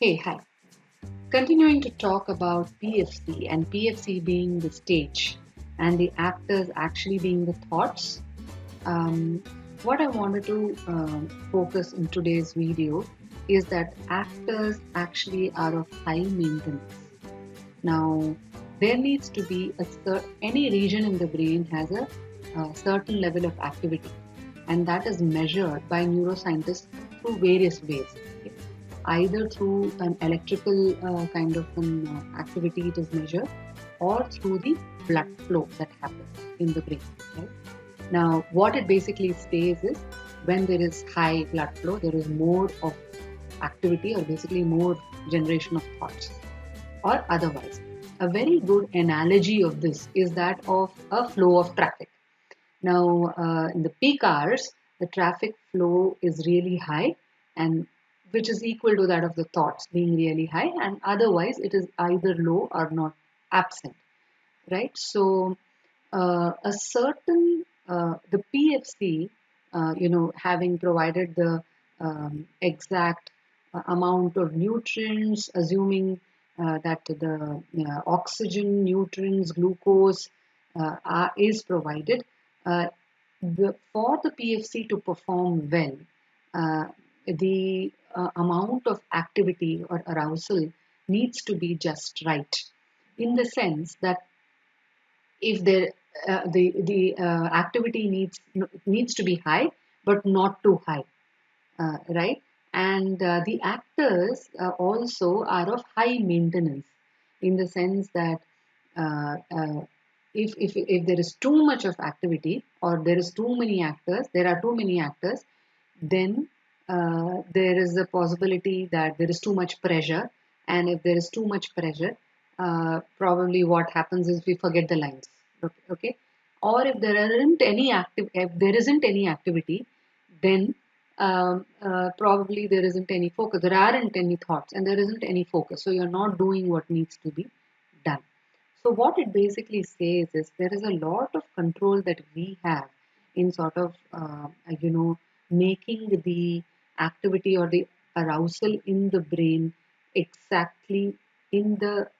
Hey, hi. Continuing to talk about PFC and PFC being the stage and the actors actually being the thoughts. Um, what I wanted to focus in today's video is that actors actually are of high maintenance. Now, there needs to be any region in the brain has a certain level of activity, and that is measured by neuroscientists through various ways. Okay? Either through an electrical kind of an activity it is measured, or through the blood flow that happens in the brain. Right? Now, what it basically says is when there is high blood flow, there is more of activity or basically more generation of thoughts or otherwise. A very good analogy of this is that of a flow of traffic. Now, in the peak hours, the traffic flow is really high, and which is equal to that of the thoughts being really high, and otherwise it is either low or not absent, right? So, a certain the PFC, having provided the exact amount of nutrients, assuming that the oxygen, nutrients, glucose is provided. Uh, for the PFC to perform well, uh, the amount of activity or arousal needs to be just right, in the sense that if the activity needs to be high, but not too high, right? And the actors also are of high maintenance, in the sense that uh, uh, if there is too much of activity or there are too many actors, then there is a possibility that there is too much pressure. And if there is too much pressure, probably what happens is we forget the lines. Okay. Or if there isn't any activity, then probably there isn't any focus. There aren't any thoughts, and there isn't any focus. So you're not doing what needs to be done. So what it basically says is there is a lot of control that we have in sort of making the activity or the arousal in the brain exactly in the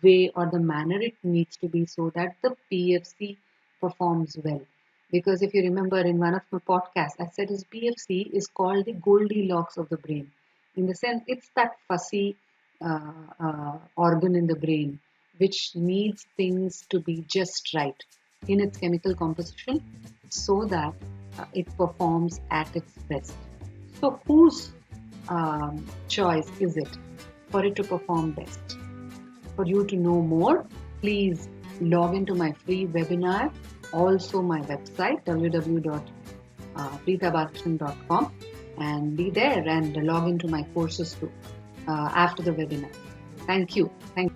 way or the manner it needs to be, so that the PFC performs well. Because if you remember in one of my podcasts, I said his PFC is called the Goldilocks of the brain. In the sense, it's that fussy organ in the brain which needs things to be just right in its chemical composition, so that it performs at its best. So, whose choice is it for it to perform best? For you to know more, please log into my free webinar, also my website www.preetha.b, and be there and log into my courses too after the webinar. Thank you. Thank